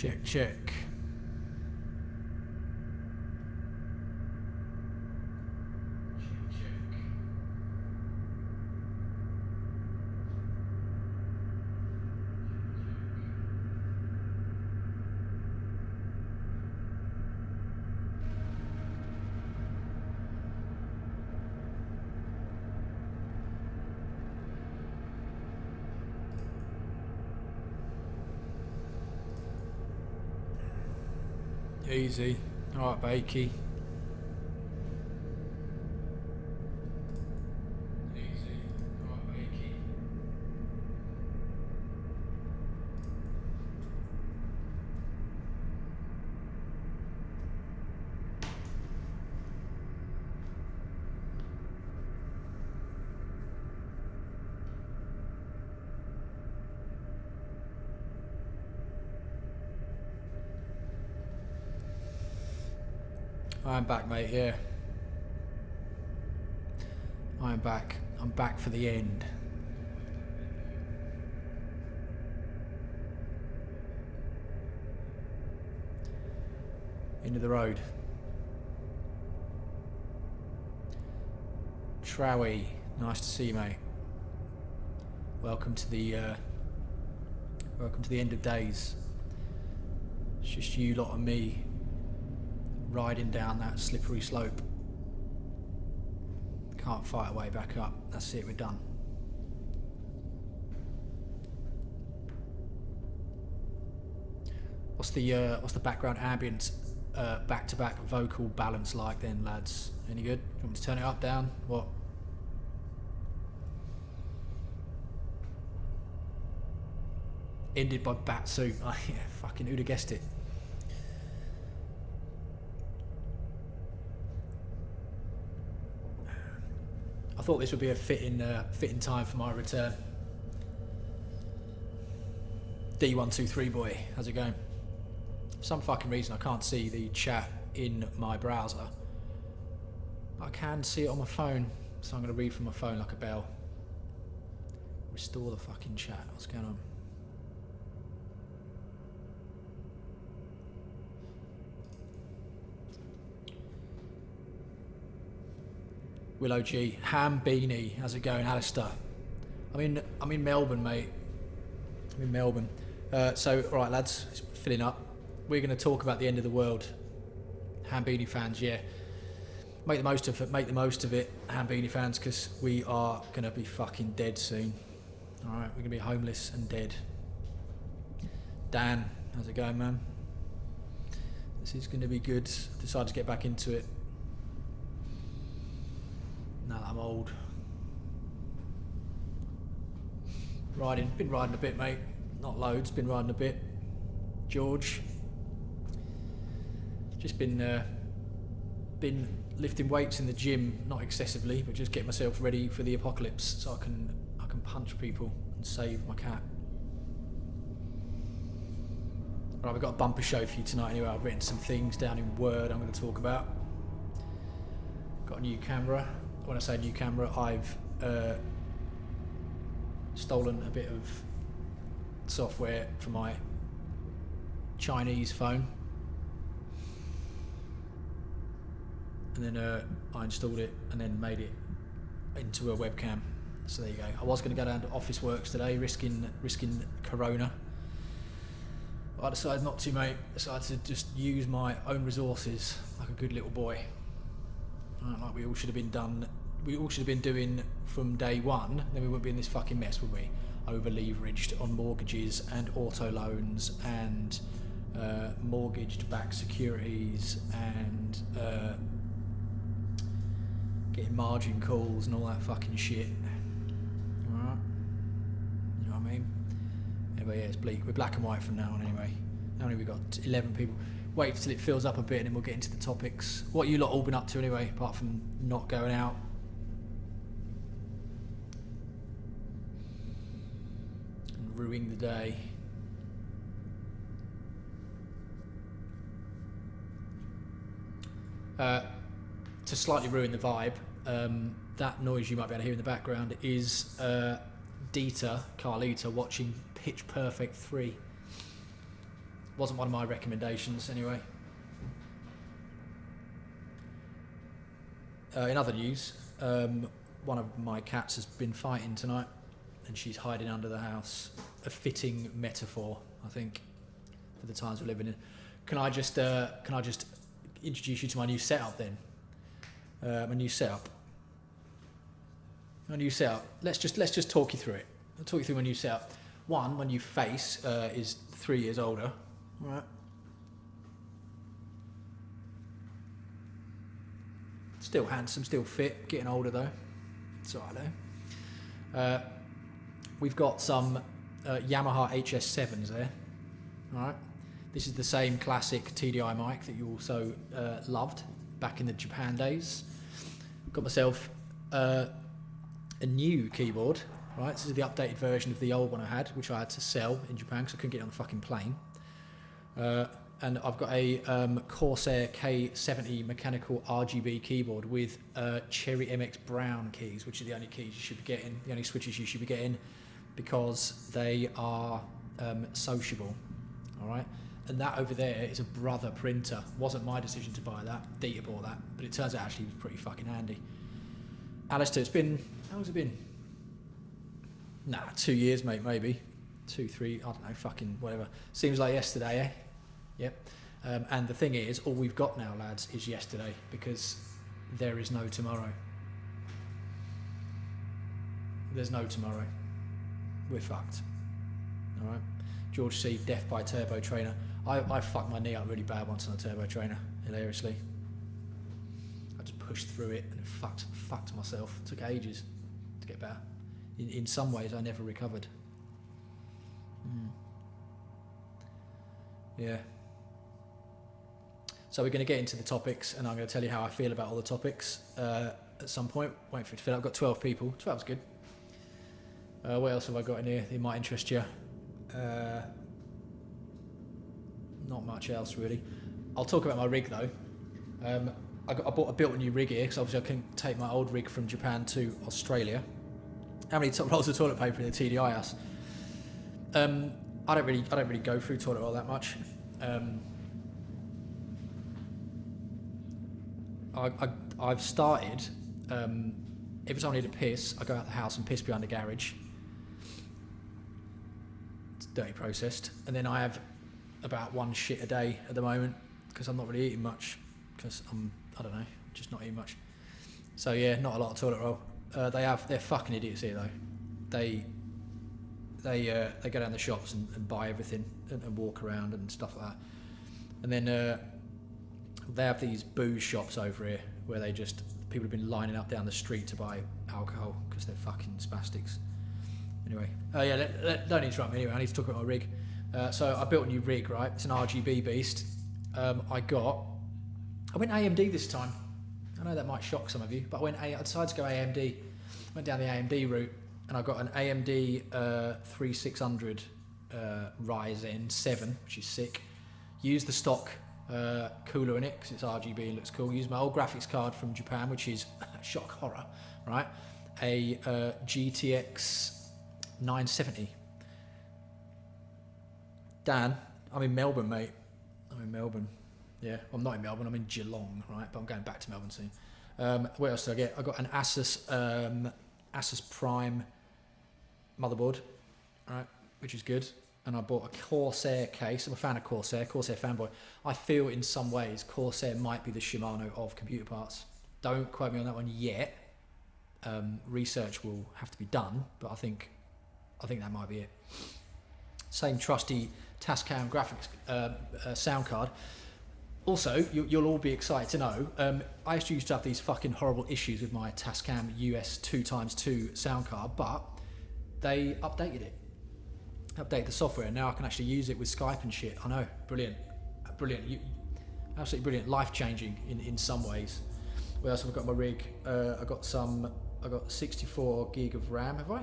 Check, check. Easy. Alright, Bakey. I'm back, mate, yeah. I'm back. I'm back for the end. End of the road. Trowie, nice to see you, mate. Welcome to the end of days. It's just you lot and me riding down that slippery slope. Can't fight our way back up. That's it, we're done. What's the background ambient back-to-back vocal balance like then, lads? Any good? You want me to turn it up, down? What? Ended by Batsuit. Oh yeah, fucking who'd have guessed it? I thought this would be a fitting time for my return. D123 boy, how's it going? For some fucking reason I can't see the chat in my browser. I can see it on my phone, so I'm going to read from my phone like a bell. Restore the fucking chat. What's going on? Willow G, Ham Beanie, how's it going, Alistair? I'm in Melbourne, mate. I'm in Melbourne. So, all right, lads, it's filling up. We're going to talk about the end of the world. Ham Beanie fans, yeah. Make the most of it, Ham Beanie fans, because we are going to be fucking dead soon. All right, we're going to be homeless and dead. Dan, how's it going, man? This is going to be good. Decided to get back into it. Now that I'm old. Been riding a bit, mate. Not loads, been riding a bit. George. Just been lifting weights in the gym, not excessively, but just getting myself ready for the apocalypse so I can punch people and save my cat. Right, we've got a bumper show for you tonight anyway. I've written some things down in Word I'm going to talk about. Got a new camera. When I say new camera, I've stolen a bit of software from my Chinese phone, and then I installed it and then made it into a webcam. So there you go. I was going to go down to Officeworks today, risking Corona. But I decided not to, mate. I decided to just use my own resources like a good little boy. Like we all should have been doing from day one. Then we wouldn't be in this fucking mess, would we? Over leveraged on mortgages and auto loans and mortgaged back securities and getting margin calls and all that fucking shit. Alright? You know what I mean? Anyway, yeah, it's bleak. We're black and white from now on anyway. Only we've got 11 people. Wait till it fills up a bit and then we'll get into the topics. What you lot all been up to anyway, apart from not going out? And ruining the day. To slightly ruin the vibe, that noise you might be able to hear in the background is Carlita watching Pitch Perfect 3. Wasn't one of my recommendations anyway. In other news, one of my cats has been fighting tonight, and she's hiding under the house. A fitting metaphor, I think, for the times we're living in. Can I just introduce you to my new setup then? My new setup. Let's just talk you through it. I'll talk you through my new setup. One, my new face is 3 years older. Right. Still handsome, still fit, getting older though. It's alright though. We've got some Yamaha HS7s there. Alright. This is the same classic TDI mic that you also loved back in the Japan days. Got myself a new keyboard. Right, this is the updated version of the old one I had, which I had to sell in Japan because I couldn't get it on the fucking plane. And I've got a Corsair K70 mechanical RGB keyboard with Cherry MX Brown keys, which are the only keys you should be getting, the only switches you should be getting, because they are sociable. All right, and that over there is a Brother printer. Wasn't my decision to buy that. Dita bought that, but it turns out actually it was pretty fucking handy. Alistair, it's been, how long's it been? Nah, 2 years, mate, maybe. 2, 3, I don't know, fucking whatever. Seems like yesterday, eh? Yep. And the thing is, all we've got now, lads, is yesterday, because there is no tomorrow. There's no tomorrow. We're fucked. All right? George C., death by turbo trainer. I fucked my knee up really bad once on a turbo trainer, hilariously. I just pushed through it and fucked myself. It took ages to get better. In some ways, I never recovered. Yeah. So we're going to get into the topics, and I'm going to tell you how I feel about all the topics at some point. Wait for it to fill up. I've got 12 people. 12's good. What else have I got in here that might interest you? Not much else, really. I'll talk about my rig, though. I built a new rig here, because obviously I couldn't take my old rig from Japan to Australia. How many rolls of toilet paper in the TDI house? I don't really go through toilet roll that much. I've started. Every time I need a piss, I go out the house and piss behind the garage. It's dirty processed, and then I have about one shit a day at the moment because I'm not really eating much because I don't know, just not eating much. So yeah, not a lot of toilet roll. They're fucking idiots here though. They go down the shops and buy everything and walk around and stuff like that. And then they have these booze shops over here where people have been lining up down the street to buy alcohol because they're fucking spastics. Anyway, don't interrupt me anyway, I need to talk about my rig. So I built a new rig, right? It's an RGB beast. I went AMD this time. I know that might shock some of you, but I decided to go AMD. Went down the AMD route, and I got an AMD 3600 Ryzen 7, which is sick. Used the stock cooler in it because it's RGB and looks cool. Used my old graphics card from Japan, which is shock horror, right? A GTX 970. Dan, I'm in Melbourne, mate. I'm in Melbourne. Yeah, well, I'm not in Melbourne, I'm in Geelong, right? But I'm going back to Melbourne soon. What else did I get? I got an Asus Prime motherboard, right, which is good. And I bought a Corsair case. I'm a fan of Corsair fanboy. I feel in some ways Corsair might be the Shimano of computer parts. Don't quote me on that one yet. Research will have to be done, but I think that might be it. Same trusty Tascam graphics sound card. Also, you'll all be excited to know, I used to have these fucking horrible issues with my Tascam US 2x2 sound card, but they updated it. Updated the software, and now I can actually use it with Skype and shit. I know, brilliant. Absolutely brilliant, life-changing in some ways. What else have I got in my rig? I got 64 gig of RAM, have I?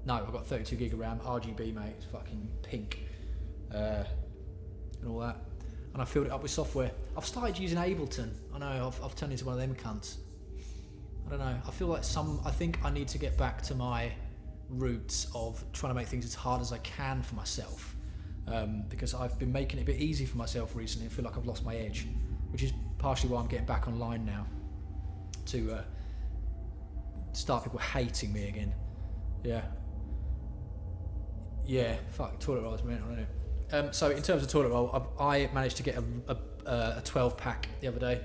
No, I've got 32 gig of RAM, RGB, mate, it's fucking pink, and all that. And I filled it up with software. I've started using Ableton. I know, I've turned into one of them cunts. I don't know, I feel like I think I need to get back to my roots of trying to make things as hard as I can for myself. because I've been making it a bit easy for myself recently. I feel like I've lost my edge, which is partially why I'm getting back online now, to start people hating me again. Yeah, fuck, toilet roll is mental, isn't it? So in terms of toilet roll, I managed to get a 12 pack the other day,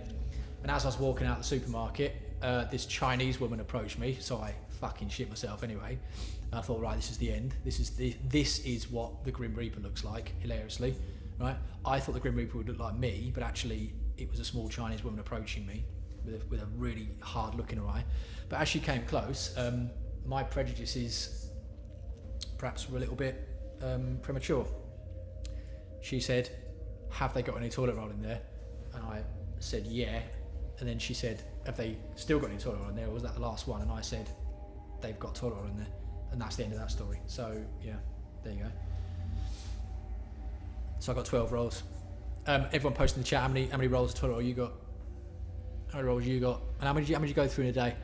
and as I was walking out the supermarket, this Chinese woman approached me, so I fucking shit myself anyway. And I thought, right, this is the end. This is what the Grim Reaper looks like, hilariously, right? I thought the Grim Reaper would look like me, but actually it was a small Chinese woman approaching me with a really hard look in her eye. But as she came close, my prejudices perhaps were a little bit premature. She said, have they got any toilet roll in there? And I said, yeah. And then she said, have they still got any toilet roll in there, or was that the last one? And I said, they've got toilet roll in there. And that's the end of that story. So yeah, there you go. So I got 12 rolls. Everyone post in the chat how many rolls of toilet roll you got. How many rolls you got? And how many did you go through in a day?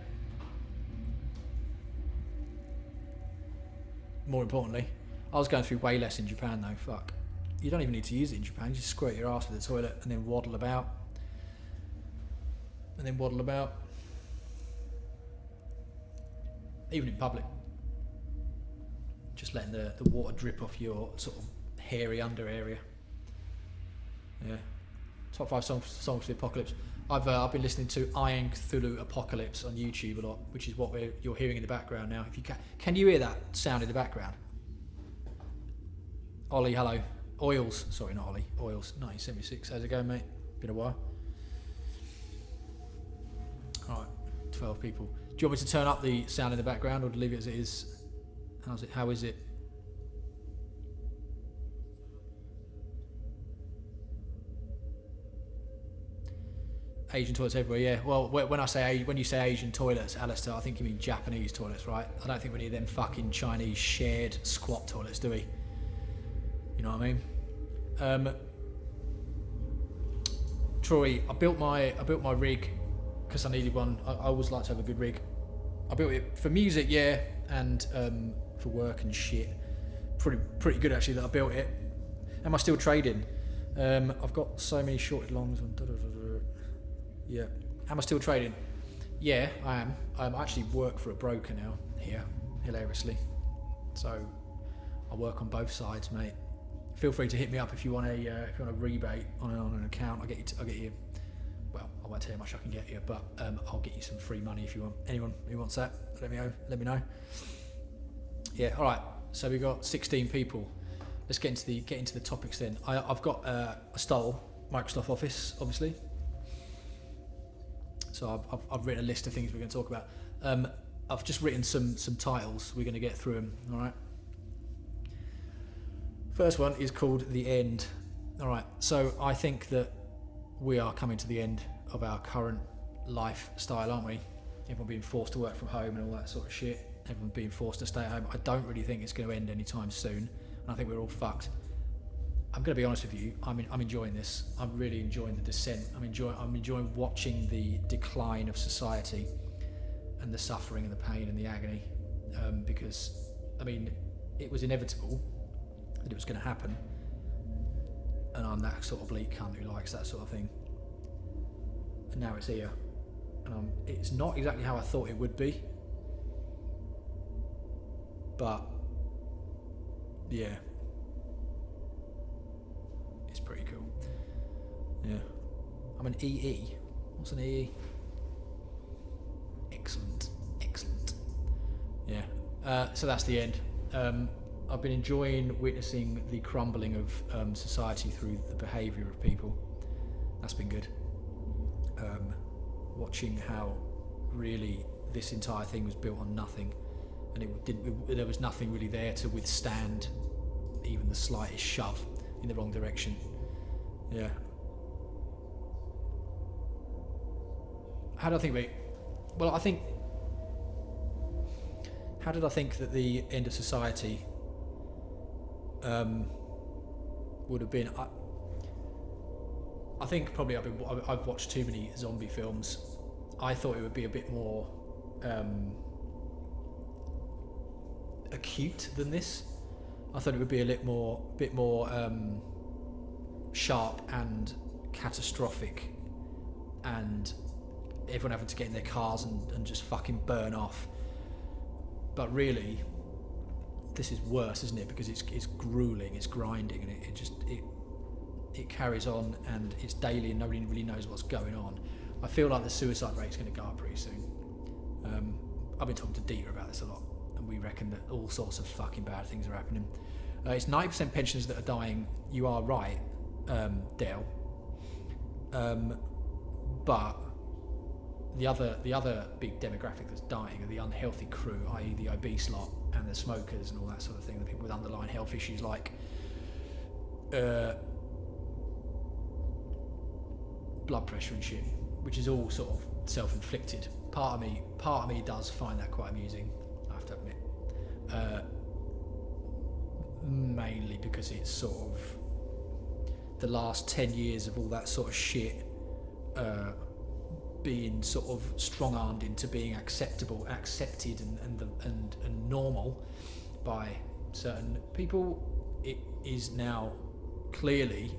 More importantly, I was going through way less in Japan though. Fuck. You don't even need to use it in Japan. You just squirt your ass with the toilet and then waddle about. Even in public. Just letting the water drip off your sort of hairy under area. Yeah. Top 5 songs for the apocalypse. I've been listening to Iron Cthulhu Apocalypse on YouTube a lot, which is what you're hearing in the background now. If you can you hear that sound in the background? Ollie, hello. Oils, sorry, not Ollie. Oils, 1976. How's it going, mate? Been a while. All right, 12 people. Do you want me to turn up the sound in the background or to leave it as it is? How is it? Asian toilets everywhere, yeah. Well, when you say Asian toilets, Alistair, I think you mean Japanese toilets, right? I don't think we need them fucking Chinese shared squat toilets, do we? You know what I mean? Troy, I built my rig because I needed one. I always like to have a good rig. I built it for music, yeah, and for work and shit. Pretty good actually that I built it. Am I still trading? I've got so many shorted longs on. Yeah. Am I still trading? Yeah, I am. I actually work for a broker now here, hilariously. So I work on both sides, mate. Feel free to hit me up if you want a rebate on an account. I'll get you. Well, I won't tell you how much I can get you, but I'll get you some free money if you want. Anyone who wants that, let me know. Yeah. All right. So we got 16 people. Let's get into the topics then. I've got I stole Microsoft Office, obviously. So I've written a list of things we're going to talk about. I've just written some titles. We're going to get through them. All right. First one is called The End. All right. So I think that we are coming to the end of our current lifestyle, aren't we? Everyone being forced to work from home and all that sort of shit. Everyone being forced to stay at home. I don't really think it's going to end anytime soon. And I think we're all fucked. I'm going to be honest with you. I'm enjoying this. I'm really enjoying the descent. I'm enjoying watching the decline of society and the suffering and the pain and the agony. Because, I mean, it was inevitable that it was going to happen. And I'm that sort of bleak cunt who likes that sort of thing. And now it's here. And it's not exactly how I thought it would be. But, yeah. It's pretty cool. Yeah. I'm an EE. What's an EE? Excellent. Yeah. So that's the end. I've been enjoying witnessing the crumbling of society through the behaviour of people. That's been good. Watching how really this entire thing was built on nothing, and there was nothing really there to withstand even the slightest shove in the wrong direction. Yeah. How did I think that the end of society would have been? I think probably I've watched too many zombie films. I thought it would be a bit more acute than this. I thought it would be a bit more sharp and catastrophic, and everyone having to get in their cars and just fucking burn off. But really, this is worse, isn't it? Because it's grueling, it's grinding, and it carries on, and it's daily, and nobody really knows what's going on. I feel like the suicide rate's going to go up pretty soon. I've been talking to Dieter about this a lot, and we reckon that all sorts of fucking bad things are happening. It's 90% pensioners that are dying. You are right, Dale. But the other big demographic that's dying are the unhealthy crew, i.e. the obese lot and the smokers and all that sort of thing, the people with underlying health issues like blood pressure and shit, which is all sort of self-inflicted. Part of me does find that quite amusing, I have to admit. Mainly because it's sort of the last 10 years of all that sort of shit being sort of strong-armed into being accepted and normal by certain people. It is now clearly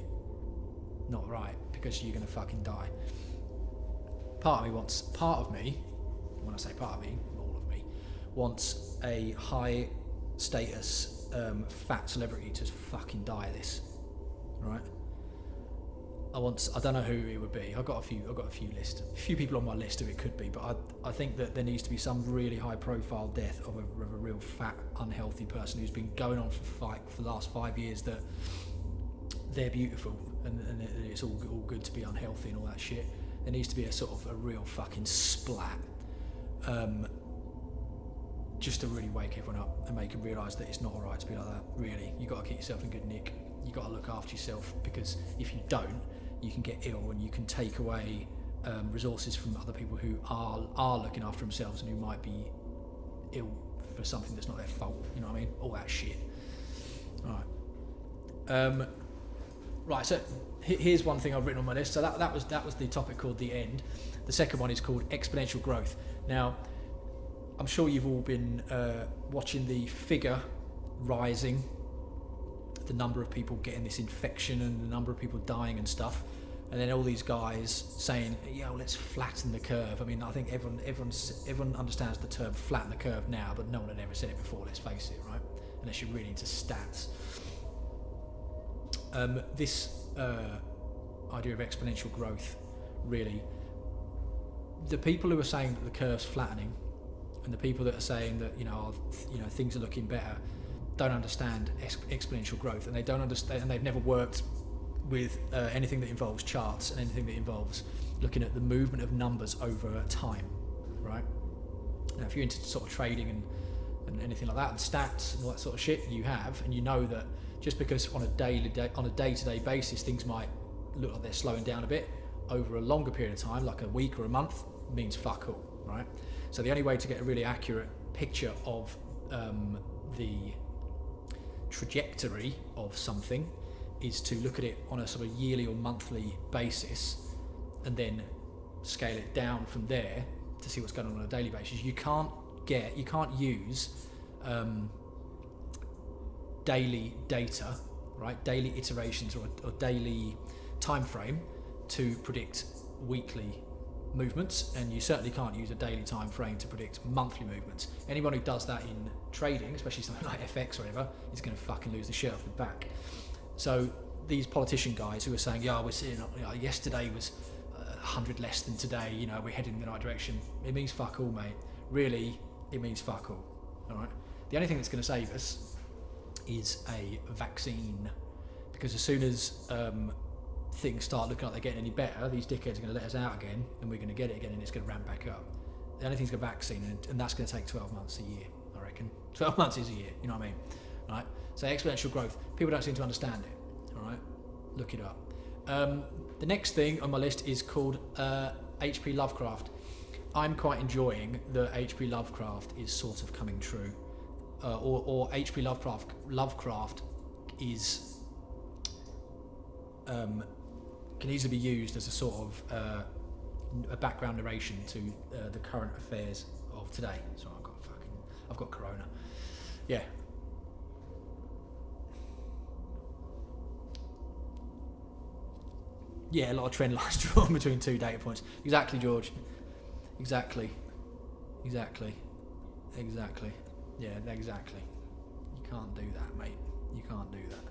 not right, because you're going to fucking die. Part of me, when I say part of me, all of me, wants a high status fat celebrity to fucking die of this, right? I don't know who it would be. I've got a few people on my list who it could be, but I think that there needs to be some really high profile death of a real fat, unhealthy person who's been going on for the last 5 years that they're beautiful and it's all good to be unhealthy and all that shit. There needs to be a sort of a real fucking splat, just to really wake everyone up and make them realise that it's not alright to be like that. Really, you got to keep yourself in good nick. You got to look after yourself, because if you don't, you can get ill, and you can take away resources from other people who are looking after themselves and who might be ill for something that's not their fault. You know what I mean? All that shit. All right. Right. So here's one thing I've written on my list. So that was the topic called The End. The second one is called Exponential Growth. Now, I'm sure you've all been watching the figure rising, the number of people getting this infection and the number of people dying and stuff, and then all these guys saying, "Yo, let's flatten the curve." I mean, I think everyone understands the term "flatten the curve" now, but no one had ever said it before. Let's face it, right? Unless you're really into stats. This idea of exponential growth, really, the people who are saying that the curve's flattening, and the people that are saying that things are looking better, don't understand exponential growth, and they don't understand, and they've never worked with anything that involves charts and anything that involves looking at the movement of numbers over time, right? Now, if you're into sort of trading and anything like that, and stats and all that sort of shit, you know that just because on a day-to-day basis things might look like they're slowing down a bit, over a longer period of time, like a week or a month, means fuck all, right? So the only way to get a really accurate picture of the trajectory of something is to look at it on a sort of yearly or monthly basis, and then scale it down from there to see what's going on a daily basis. You can't use daily data, right? Daily iterations or daily time frame to predict weekly movements, and you certainly can't use a daily time frame to predict monthly movements. Anyone who does that in trading, especially something like FX or whatever, is going to fucking lose the shirt off the back. So these politician guys who are saying, "Yeah, we're seeing, yesterday was 100 less than today, we're heading in the right direction," it means fuck all, mate. Really, it means fuck all. All right. The only thing that's going to save us is a vaccine, because as soon as things start looking like they're getting any better, these dickheads are going to let us out again, and we're going to get it again, and it's going to ramp back up. The only thing's a vaccine, and that's going to take 12 months a year, I reckon. 12 months is a year, you know what I mean? Right? So exponential growth, people don't seem to understand it. All right, look it up. The next thing on my list is called H.P. Lovecraft. I'm quite enjoying that H.P. Lovecraft is sort of coming true, or H.P. Lovecraft is can easily be used as a sort of a background narration to the current affairs of today. So I've got corona. Yeah. Yeah, a lot of trend lines drawn between 2 data points. Exactly, George. Exactly. Yeah, exactly. You can't do that, mate. You can't do that.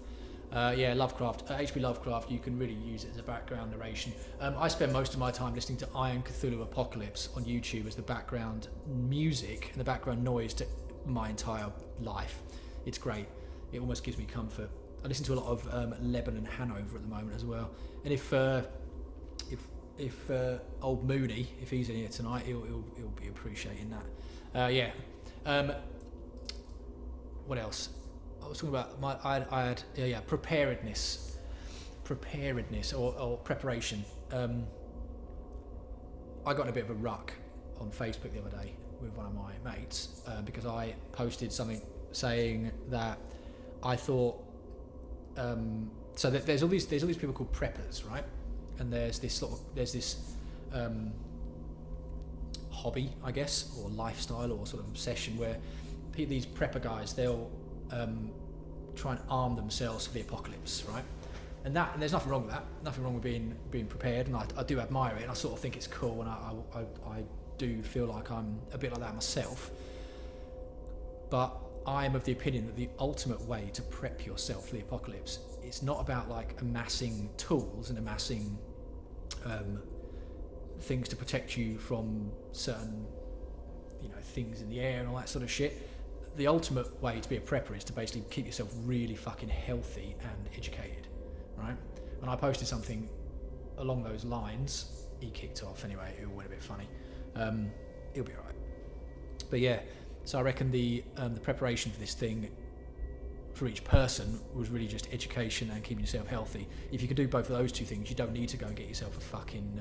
Yeah, Lovecraft. H.P. Lovecraft, you can really use it as a background narration. I spend most of my time listening to Iron Cthulhu Apocalypse on YouTube as the background music and the background noise to my entire life. It's great. It almost gives me comfort. I listen to a lot of Lebanon Hanover at the moment as well. And if old Mooney, if he's in here tonight, he'll be appreciating that. Yeah. What else? I was talking about I had preparedness or preparation. I got in a bit of a ruck on Facebook the other day with one of my mates because I posted something saying that I thought so that there's all these people called preppers, right? And there's this hobby, I guess, or lifestyle or sort of obsession where these prepper guys, they'll try and arm themselves for the apocalypse, right? And there's nothing wrong with that. Nothing wrong with being prepared, and I do admire it, and I sort of think it's cool, and I do feel like I'm a bit like that myself. But I am of the opinion that the ultimate way to prep yourself for the apocalypse, it's not about like amassing tools and amassing things to protect you from certain, things in the air and all that sort of shit. The ultimate way to be a prepper is to basically keep yourself really fucking healthy and educated, right? When I posted something along those lines, he kicked off anyway. It went a bit funny. He'll be alright. But yeah, so I reckon the preparation for this thing for each person was really just education and keeping yourself healthy. If you could do both of those two things, you don't need to go and get yourself a fucking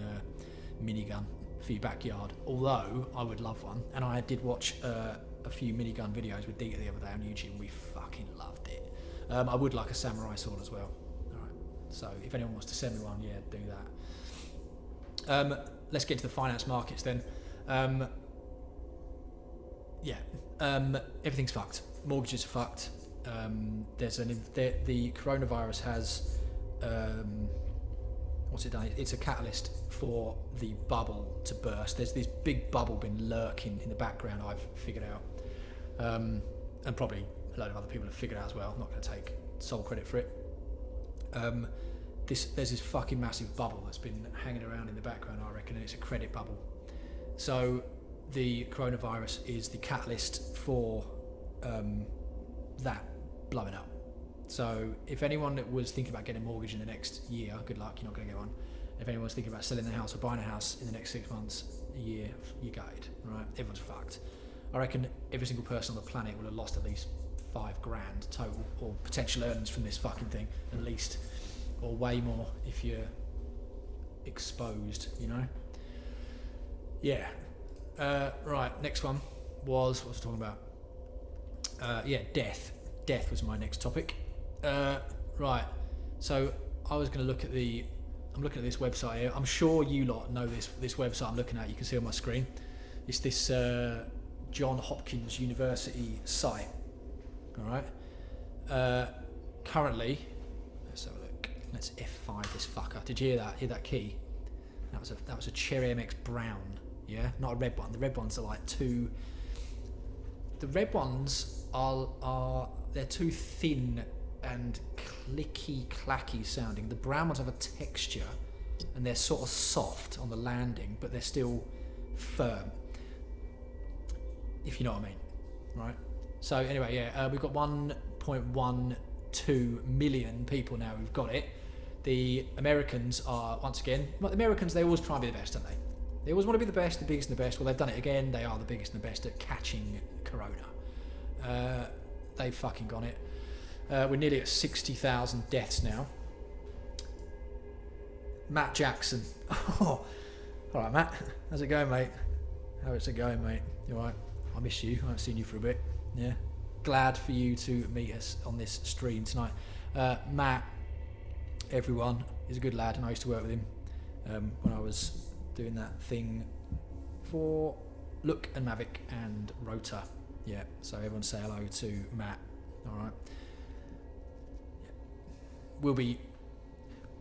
minigun for your backyard. Although I would love one, and I did watch a few minigun videos with Dieter the other day on YouTube, and we fucking loved it. I would like a samurai sword as well. Alright, so if anyone wants to send me one, yeah, do that. Let's get to the finance markets then. Everything's fucked. Mortgages are fucked. The coronavirus has what's it done? It's a catalyst for the bubble to burst. There's this big bubble been lurking in the background, I've figured out, and probably a load of other people have figured out as well. I'm not going to take sole credit for it. There's this fucking massive bubble that's been hanging around in the background, I reckon, and it's a credit bubble. So the coronavirus is the catalyst for that blowing up. So if anyone that was thinking about getting a mortgage in the next year, good luck, you're not going to get one. If anyone's thinking about selling their house or buying a house in the next 6 months, a year, you're gutted, right? Everyone's fucked. I reckon every single person on the planet will have lost at least $5 grand total, or potential earnings from this fucking thing, at least, or way more if you're exposed, Yeah. Right, next one was, what was I talking about? Death. Death was my next topic. Right, so I was going to look at I'm looking at this website here. I'm sure you lot know this website I'm looking at. You can see on my screen. It's this John Hopkins University site. All right. Currently, let's have a look. Let's F5 this fucker. Did you hear that? Hear that key? That was a Cherry MX Brown. Yeah, not a red one. The red ones are like too. The red ones are they're too thin and clicky clacky sounding. The brown ones have a texture and they're sort of soft on the landing, but they're still firm, if you know what I mean, right? So anyway, yeah, we've got 1.12 million people now who've got it. The Americans are, once again, the Americans, they always try and be the best, don't they? They always want to be the best, the biggest and the best. Well, they've done it again. They are the biggest and the best at catching corona. They've fucking got it. We're nearly at 60,000 deaths now. Matt Jackson. Oh, all right, Matt. How's it going, mate? How's it going, mate? You all right? I miss you. I haven't seen you for a bit. Yeah. Glad for you to meet us on this stream tonight. Matt, everyone, is a good lad, and I used to work with him when I was doing that thing for Look and Mavic and Rota. Yeah, so everyone say hello to Matt. All right. Yeah.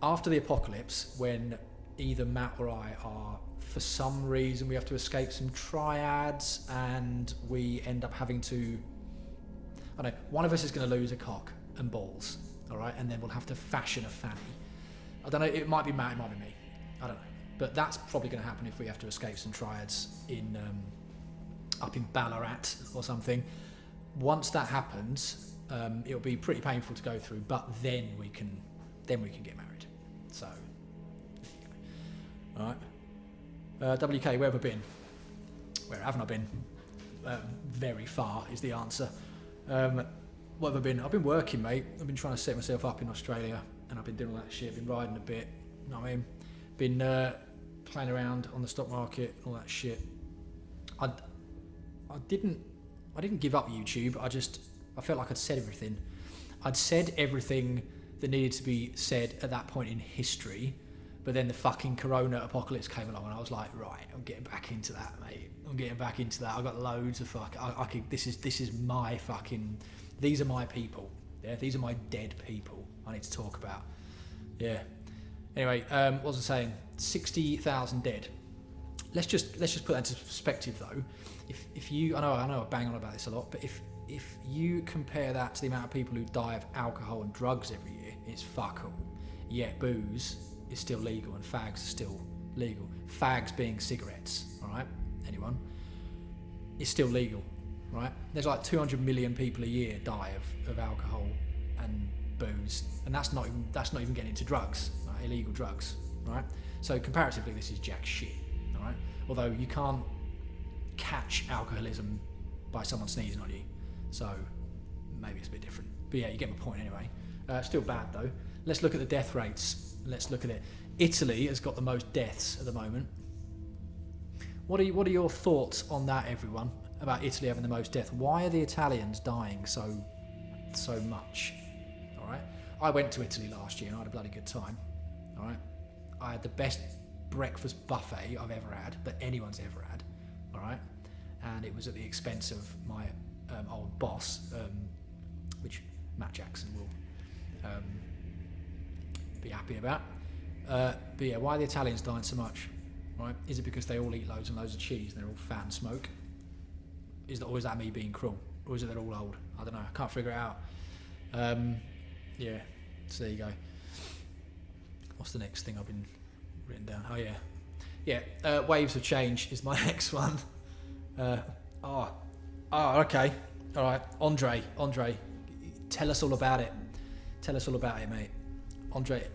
after the apocalypse, when either Matt or I are, for some reason, we have to escape some triads, and we end up having to, I don't know, one of us is going to lose a cock and balls, all right, and then we'll have to fashion a fanny. I don't know, it might be Matt, it might be me, I don't know, but that's probably going to happen if we have to escape some triads in up in Ballarat or something. Once that happens, it'll be pretty painful to go through, but then we can get married. So, all right. WK, where have I been? Where haven't I been? Very far is the answer. What have I been? I've been working, mate. I've been trying to set myself up in Australia, and I've been doing all that shit. Been riding a bit. You know what I mean? Been playing around on the stock market, all that shit. I didn't give up YouTube. I felt like I'd said everything. I'd said everything that needed to be said at that point in history, but then the fucking Corona apocalypse came along, and I was like, right, I'm getting back into that, mate. I'm getting back into that. I've got loads of this is my fucking. These are my people. Yeah, these are my dead people. I need to talk about. Yeah. Anyway, what was I saying? 60,000 dead. Let's just put that into perspective, though. If you, I know I bang on about this a lot, but if you compare that to the amount of people who die of alcohol and drugs every year, it's fuck all. Yet booze is still legal and fags are still legal. Fags being cigarettes, all right? Anyone? It's still legal, right? There's like 200 million people a year die of alcohol and booze, and that's not even getting into drugs, right? Illegal drugs, right? So comparatively, this is jack shit, all right? Although you can't catch alcoholism by someone sneezing on you, so maybe it's a bit different. But yeah, you get my point anyway. Still bad though. Let's look at the death rates. Let's look at it. Italy has got the most deaths at the moment. What are your thoughts on that, everyone? About Italy having the most deaths? Why are the Italians dying so much? All right. I went to Italy last year and I had a bloody good time. All right. I had the best breakfast buffet I've ever had, that anyone's ever had. All right. And it was at the expense of my old boss, which Matt Jackson will be happy about. But yeah, why are the Italians dying so much? Right? Is it because they all eat loads and loads of cheese and they're all fat and smoke? Or is that me being cruel? Or is it they're all old? I don't know. I can't figure it out. Yeah, so there you go. What's the next thing I've been written down? Oh yeah. Yeah, Waves of Change is my next one. Okay. All right. Andre, tell us all about it. Tell us all about it, mate. Andre,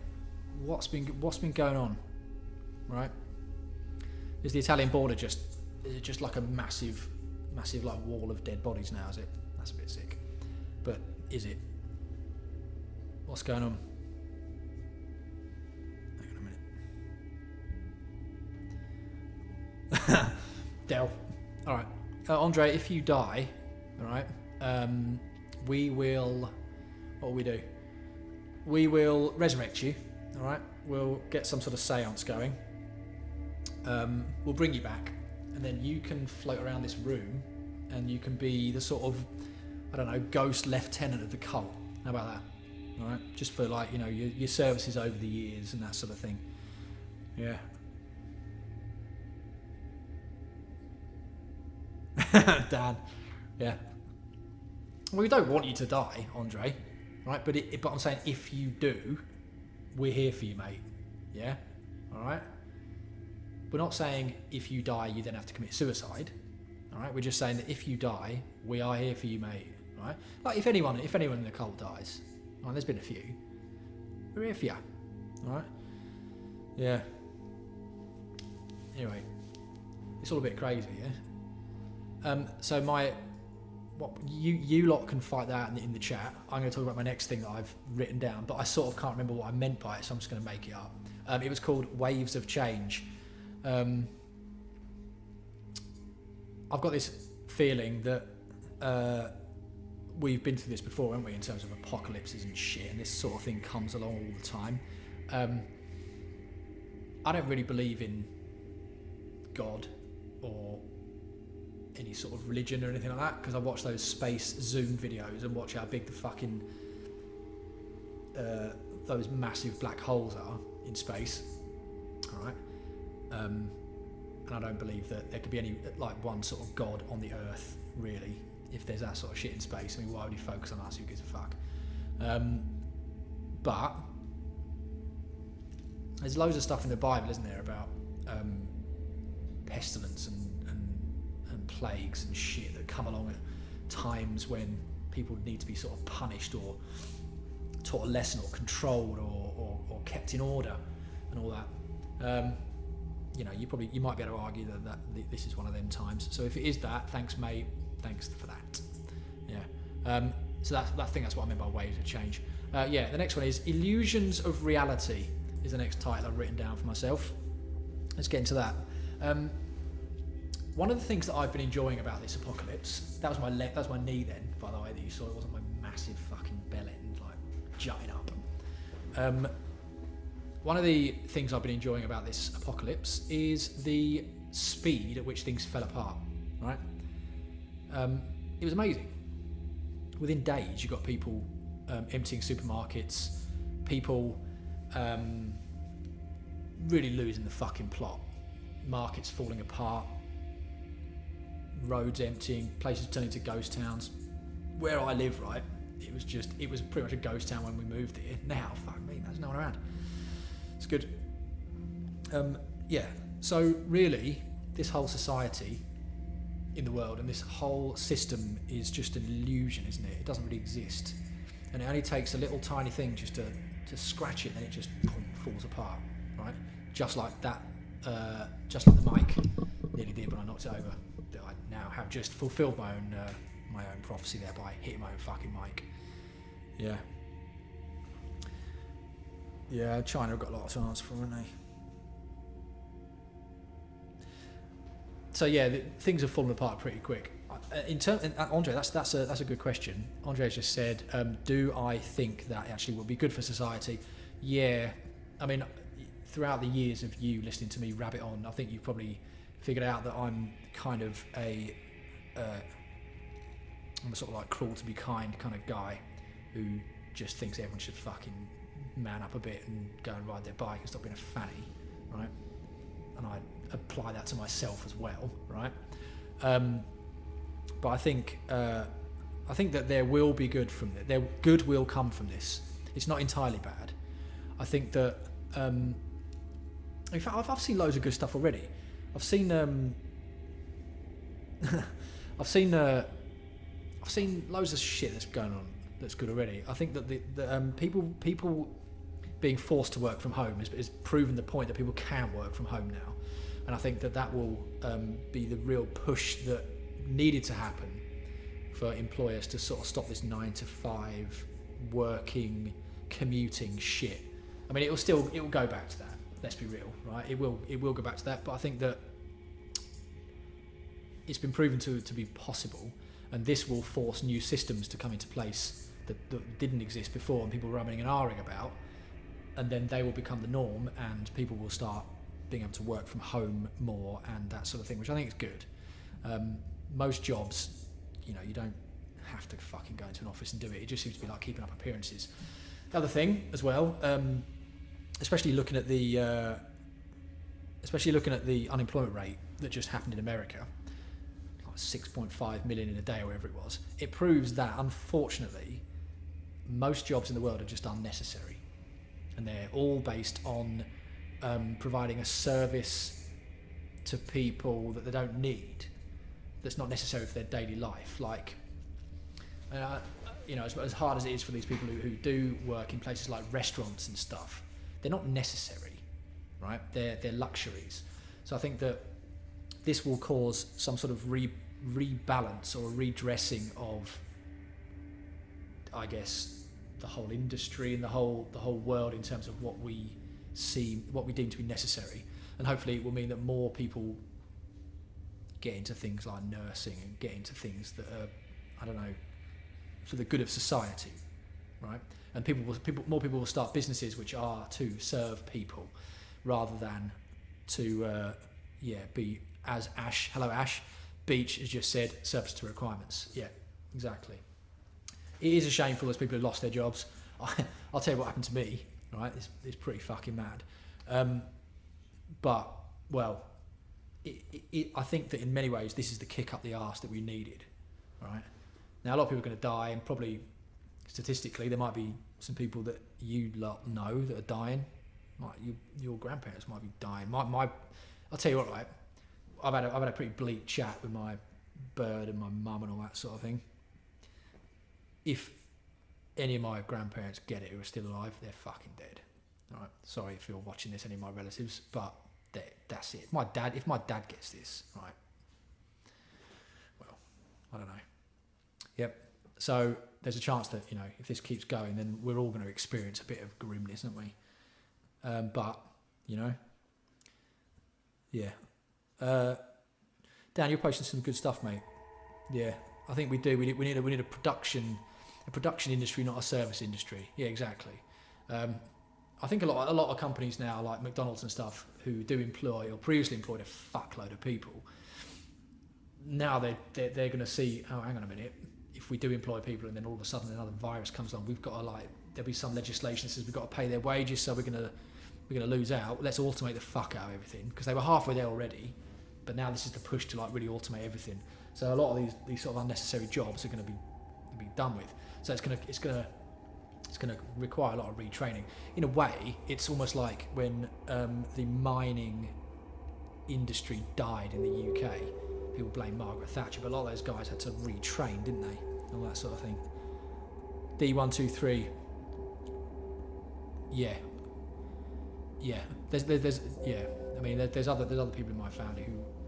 what's been going on? Right? Is the Italian border is it just like a massive like wall of dead bodies now, is it? That's a bit sick. But is it? What's going on? Hang on a minute. Del. Alright. Andre, if you die, alright, we will... What will we do? We will resurrect you, alright? We'll get some sort of seance going. We'll bring you back, and then you can float around this room, and you can be the sort of, I don't know, ghost lieutenant of the cult. How about that? All right, just for like, you know, your services over the years and that sort of thing. Yeah. Dan. Yeah. Well, we don't want you to die, Andre, right? But I'm saying if you do, we're here for you, mate. Yeah. All right. We're not saying if you die, you then have to commit suicide. All right. We're just saying that if you die, we are here for you, mate. Right? Like if anyone in the cult dies, right, there's been a few. We're here for you. All right. Yeah. Anyway, it's all a bit crazy, yeah. So you lot can fight that in the chat. I'm going to talk about my next thing that I've written down, but I sort of can't remember what I meant by it, so I'm just going to make it up. It was called Waves of Change. I've got this feeling that we've been through this before, haven't we, in terms of apocalypses and shit, and this sort of thing comes along all the time. I don't really believe in God or any sort of religion or anything like that, because I watch those space Zoom videos and watch how big the fucking those massive black holes are in space. All right. And I don't believe that there could be any, like, one sort of God on the Earth, really, if there's that sort of shit in space. I mean, why would he focus on us? Who gives a fuck? But there's loads of stuff in the Bible, isn't there, about pestilence and plagues and shit that come along at times when people need to be sort of punished or taught a lesson or controlled or kept in order and all that. You know, you might be able to argue that this is one of them times. So if it is that, thanks, mate. Thanks for that. Yeah. So that's what I meant by waves of change. Yeah. The next one is Illusions of Reality. Is the next title I've written down for myself. Let's get into that. One of the things that I've been enjoying about this apocalypse, that was my knee then, by the way, that you saw. It wasn't my massive fucking bell end, like, jutting up. One of the things I've been enjoying about this apocalypse is the speed at which things fell apart, right? It was amazing. Within days, you got people emptying supermarkets, people really losing the fucking plot, markets falling apart, roads emptying, places turning to ghost towns. Where I live, right, it was pretty much a ghost town when we moved here. Now, fuck me, there's no one around. It's good. Yeah, so really, this whole society in the world and this whole system is just an illusion, isn't it? It doesn't really exist. And it only takes a little tiny thing just to scratch it, and it just boom, falls apart, right? Just like that, just like the mic nearly did when I knocked it over. That I now have just fulfilled my own prophecy there by hitting my own fucking mic. Yeah. Yeah, China have got a lot to answer for, haven't they? So yeah, things have fallen apart pretty quick. Andre, that's a good question. Andre just said, do I think that actually would be good for society? Yeah, I mean, throughout the years of you listening to me rabbit on, I think you've probably figured out that I'm kind of I'm a sort of like cruel to be kind kind of guy who just thinks everyone should fucking man up a bit and go and ride their bike and stop being a fanny, right? And I apply that to myself as well, right? But I think that there will be good from it. Good will come from this. It's not entirely bad. I think that, in fact, I've seen loads of good stuff already. I've seen loads of shit that's going on that's good already. I think that the people being forced to work from home is proven the point that people can work from home now, and I think that will be the real push that needed to happen for employers to sort of stop this 9-to-5 working, commuting shit. I mean, it will go back to that. Let's be real, right? It will go back to that. But I think that it's been proven to be possible, and this will force new systems to come into place that didn't exist before, and people were umming and ahhing about, and then they will become the norm, and people will start being able to work from home more and that sort of thing, which I think is good. Most jobs, you don't have to fucking go into an office and do it. It just seems to be like keeping up appearances. The other thing as well, especially looking at the unemployment rate that just happened in America, like 6.5 million in a day or whatever it was, it proves that unfortunately most jobs in the world are just unnecessary, and they're all based on providing a service to people that they don't need, that's not necessary for their daily life. Like, as hard as it is for these people who do work in places like restaurants and stuff, they're not necessary, right? They're luxuries. So I think that this will cause some sort of rebalance or redressing of, I guess, the whole industry and the whole world in terms of what we deem to be necessary, and hopefully it will mean that more people get into things like nursing and get into things that are, I don't know, for the good of society, right? And more people will start businesses which are to serve people, rather than to be, as Ash Beach has just said, surplus to requirements. Yeah, exactly. It is a shame for those people who lost their jobs. I'll tell you what happened to me. right? It's pretty fucking mad. But, well, I think that in many ways this is the kick up the arse that we needed, right? Now, a lot of people are going to die, and probably statistically there might be some people that you lot know that are dying. Like your grandparents might be dying. I'll tell you what, right? I've had a pretty bleak chat with my bird and my mum and all that sort of thing. If any of my grandparents get it who are still alive, they're fucking dead. All right. Sorry if you're watching this, any of my relatives, but that's it. If my dad gets this, right? Well, I don't know. Yep. So there's a chance that, you know, if this keeps going, then we're all going to experience a bit of grimness, aren't we? But, you know, yeah. Dan, you're posting some good stuff, mate. Yeah, I think we do. We need a production industry, not a service industry. Yeah, exactly. I think a lot of companies now, like McDonald's and stuff, who do employ or previously employed a fuckload of people, now they're going to see, oh, hang on a minute, if we do employ people and then all of a sudden another virus comes on, we've got to, like, there'll be some legislation that says we've got to pay their wages, so we're going to lose out. Let's automate the fuck out of everything, because they were halfway there already, but now this is the push to, like, really automate everything. So a lot of these sort of unnecessary jobs are going to be done with. So it's going to require a lot of retraining. In a way, it's almost like when the mining industry died in the UK. People blame Margaret Thatcher, but a lot of those guys had to retrain, didn't they? All that sort of thing. D123. Yeah. There's yeah. I mean, there's other people in my family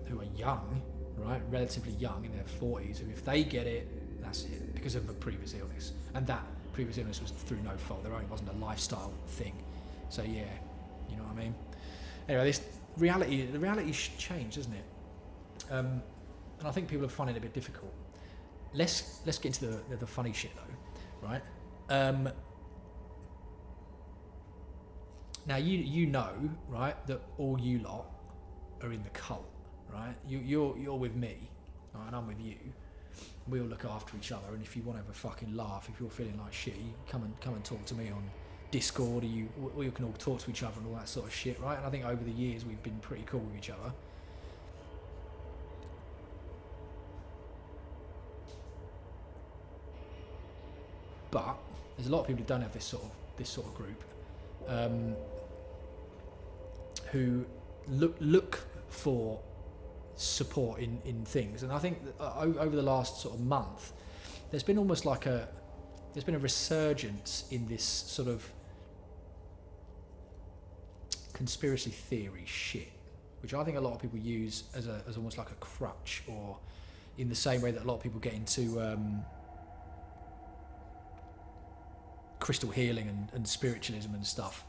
who are young, right, relatively young, in their 40s, who if they get it, that's it, because of a previous illness, and that previous illness was through no fault. There only wasn't a lifestyle thing. So yeah, you know what I mean. Anyway, the reality's changed, isn't it? And I think people are finding it a bit difficult. Let's get into the funny shit though, right? Now you know, right, that all you lot are in the cult, right? You're with me, right, and I'm with you. We all look after each other, and if you want to have a fucking laugh, if you're feeling like shit, you come and talk to me on Discord, or you can all talk to each other and all that sort of shit, right? And I think over the years we've been pretty cool with each other. But there's a lot of people who don't have this sort of group, who look for support in things. And I think that over the last sort of month, there's been almost like a resurgence in this sort of conspiracy theory shit, which I think a lot of people use as almost like a crutch, or in the same way that a lot of people get into crystal healing and spiritualism and stuff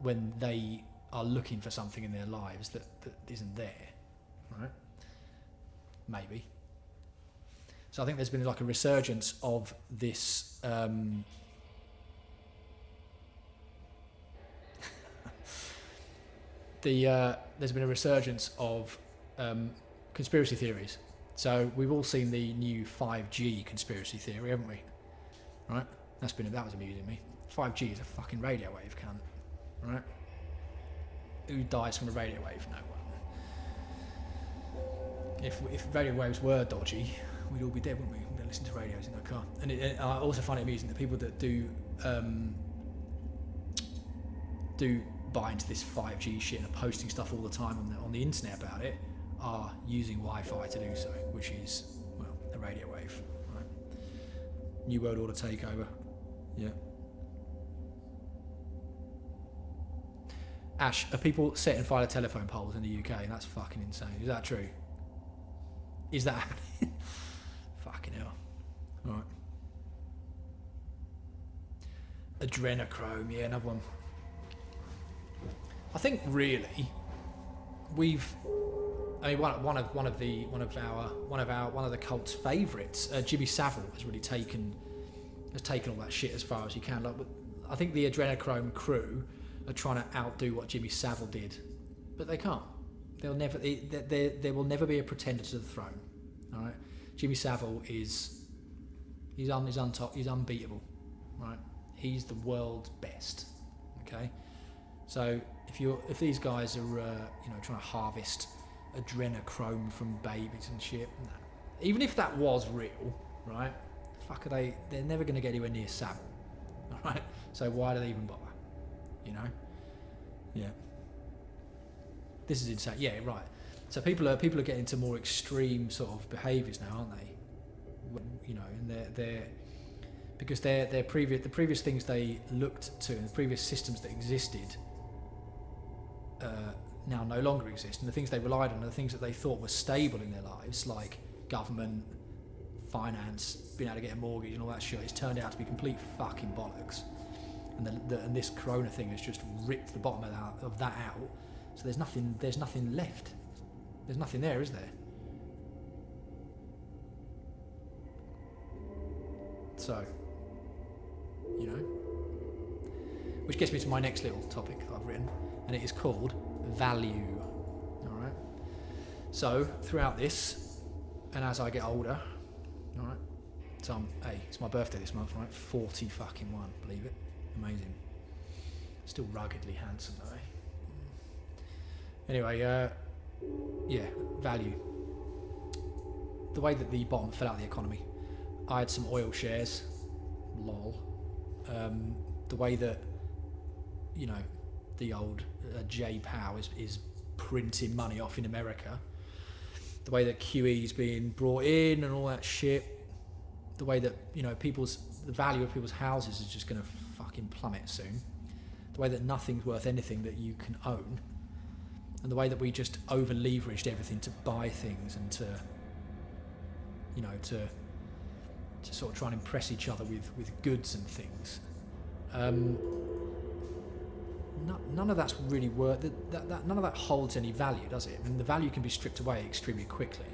when they are looking for something in their lives that isn't there, right? Maybe. So I think there's been like a resurgence of this there's been a resurgence of conspiracy theories. So we've all seen the new 5G conspiracy theory, haven't we? Right? That was amusing me. 5G is a fucking radio wave, cunt. Right? Who dies from a radio wave? No one. If radio waves were dodgy, we'd all be dead, wouldn't we? We'd listen to radios in our car. And I also find it amusing that people that do buy into this 5G shit and are posting stuff all the time on the internet about it are using Wi-Fi to do so, which is, well, a radio wave. Right? New World Order takeover. Yeah. Ash, are people setting fire to telephone poles in the UK? That's fucking insane. Is that true? Is that happening? Fucking hell. Right. Adrenochrome, yeah, another one. I think really, one of the cult's favourites, Jimmy Savile, has really taken all that shit as far as he can. Like, I think the Adrenochrome crew are trying to outdo what Jimmy Savile did, but they can't. There will never be a pretender to the throne. All right, Jimmy Savile he's unbeatable. Right, he's the world's best. Okay, so if these guys are trying to harvest adrenochrome from babies and shit, even if that was real, right? Fuck, they're never going to get anywhere near Sam, all right? So why do they even bother? You know? Yeah. This is insane. Yeah, right. So people are getting into more extreme sort of behaviours now, aren't they? You know, and they're because the previous things they looked to and the previous systems that existed now no longer exist, and the things they relied on are the things that they thought were stable in their lives, like government, finance, being able to get a mortgage and all that shit. It's turned out to be complete fucking bollocks, and this corona thing has just ripped the bottom of that out. So there's nothing left. There's nothing there, is there? So, you know, which gets me to my next little topic that I've written, and it is called value. All right. So throughout this, and as I get older, all right. So it's my birthday this month, right? 40 fucking one, believe it. Amazing. Still ruggedly handsome though. Anyway, yeah, value. The way that the bottom fell out of the economy. I had some oil shares, lol. The way that, you know, the old J Pow is printing money off in America. The way that QE is being brought in and all that shit. The way that, you know, the value of people's houses is just going to fucking plummet soon. The way that nothing's worth anything that you can own. And the way that we just over leveraged everything to buy things and to, you know, to sort of try and impress each other with goods and things. None of that's really worth that. None of that holds any value, does it? I mean, the value can be stripped away extremely quickly.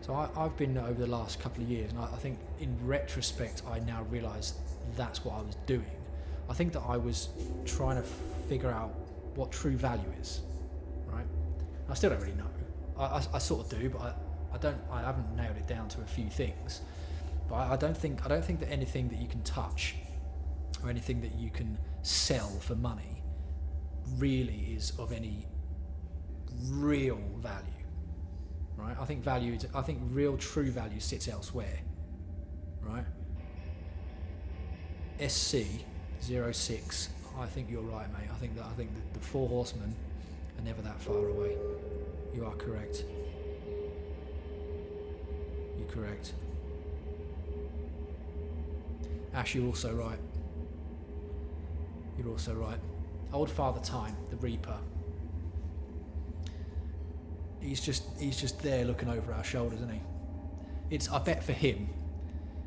So I've been over the last couple of years, and I think in retrospect, I now realise that's what I was doing. I think that I was trying to figure out what true value is, right? I still don't really know. I sort of do, but I haven't nailed it down to a few things. But I don't think that anything that you can touch or anything that you can sell for money really is of any real value, right? I think real true value sits elsewhere, right? SC06, I think you're right, mate. I think that the Four Horsemen are never that far away. You are correct. You're correct. Ash, you're also right. You're also right. Old Father Time, the Reaper. He's just there looking over our shoulders, isn't he? I bet for him,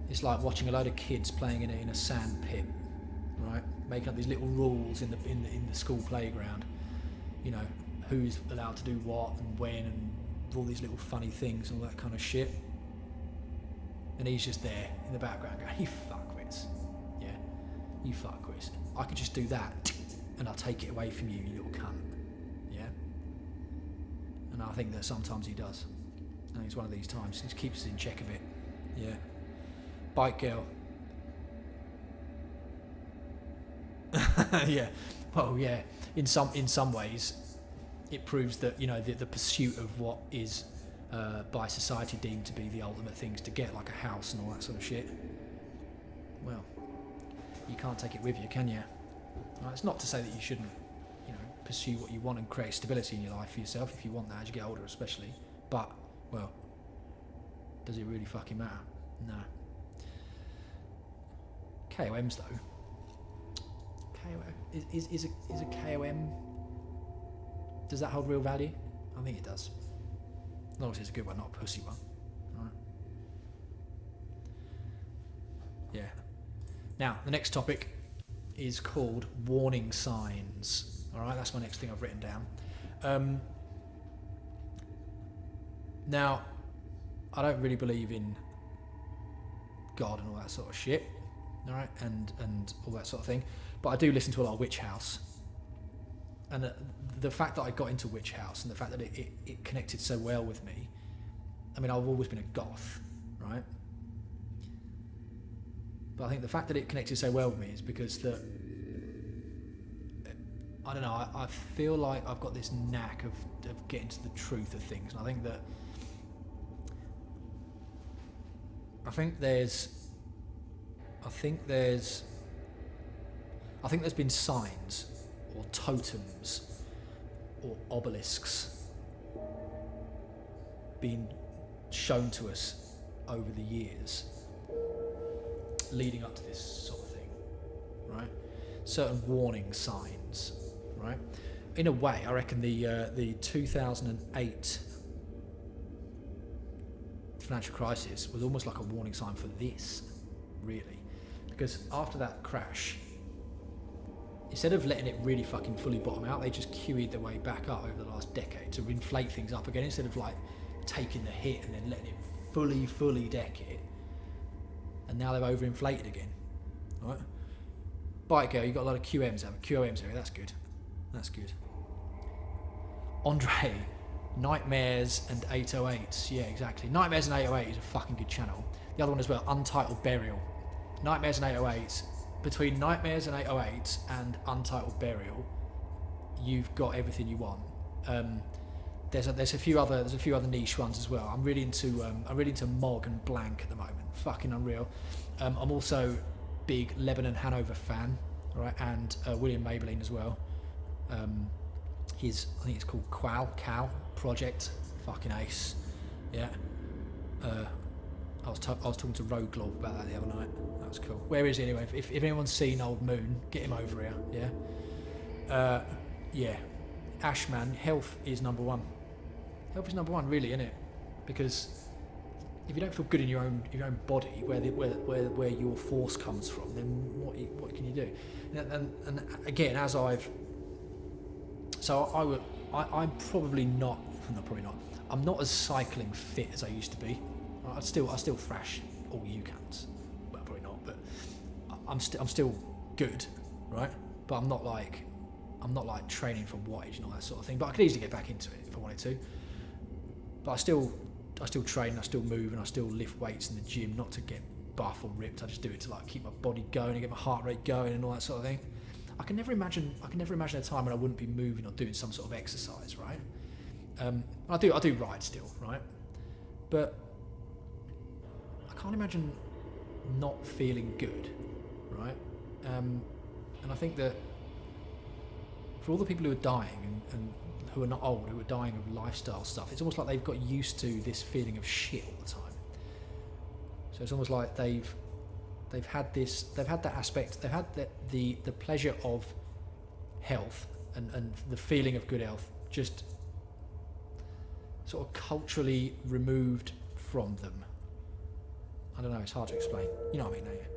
it's like watching a load of kids playing in a sand pit, right? Making up these little rules in the school playground. You know, who's allowed to do what and when and all these little funny things and all that kind of shit. And he's just there in the background going, you fuckwits. Yeah, you fuckwits. I could just do that and I'll take it away from you, you little cunt. Yeah? And I think that sometimes he does. I think it's one of these times. He just keeps us in check a bit. Yeah. Bike girl. Yeah. Well, yeah. In some ways, it proves that, you know, the pursuit of what is by society deemed to be the ultimate things to get, like a house and all that sort of shit. Well, you can't take it with you, can you? Well, it's not to say that you shouldn't, you know, pursue what you want and create stability in your life for yourself if you want that as you get older, especially. But, well, does it really fucking matter? No. KOMs though. KOM is a KOM. Does that hold real value? I think it does. As long as it's a good one, not a pussy one. Right. Yeah. Now, the next topic is called warning signs. Alright, that's my next thing I've written down. Now, I don't really believe in God and all that sort of shit. Alright, and all that sort of thing. But I do listen to a lot of Witch House. And the fact that I got into Witch House and the fact that it connected so well with me, I mean, I've always been a goth, right? But I think the fact that it connected so well with me is because that I don't know, I feel like I've got this knack of getting to the truth of things, and I think there's been signs or totems or obelisks being shown to us over the years leading up to this sort of thing, right? Certain warning signs, right? In a way, I reckon the 2008 financial crisis was almost like a warning sign for this, really, because after that crash, instead of letting it really fucking fully bottom out, they just QE'd their way back up over the last decade to inflate things up again, instead of like taking the hit and then letting it fully deck it. And now they've overinflated again, right? Bite girl, you got a lot of QMs area. That's good. Andre, Nightmares and 808s. Yeah, exactly. Nightmares and 808 is a fucking good channel. The other one as well, Untitled Burial. Nightmares and 808s. Between Nightmares and 808s and Untitled Burial, you've got everything you want. There's a few other niche ones as well. I'm really into Mog and Blank at the moment. Fucking unreal. I'm also big Lebanon Hanover fan, right? And William Maybelline as well. I think it's called Cow Project. Fucking ace. Yeah. I was talking to Rogue Glove about that the other night. That was cool. Where is he anyway? If anyone's seen Old Moon, get him over here. Yeah. Yeah. Ashman, health is number one. Health is number one, really, isn't it? Because if you don't feel good in your own body, where your force comes from, then what can you do? And again, I'm probably not. I'm not as cycling fit as I used to be. I still thrash all UCANs. Well, probably not, but I'm still good, right? But I'm not like training for wattage and all that sort of thing. But I could easily get back into it if I wanted to. But I still train, I still move, and I still lift weights in the gym, not to get buff or ripped. I just do it to like keep my body going and get my heart rate going and all that sort of thing. I can never imagine a time when I wouldn't be moving or doing some sort of exercise, right? I do ride still, right? But I can't imagine not feeling good, right? And I think that for all the people who are dying and who are not old, who are dying of lifestyle stuff, it's almost like they've got used to this feeling of shit all the time. So it's almost like they've had that aspect, they've had the pleasure of health and the feeling of good health just sort of culturally removed from them. I don't know, it's hard to explain. You know what I mean, don't you?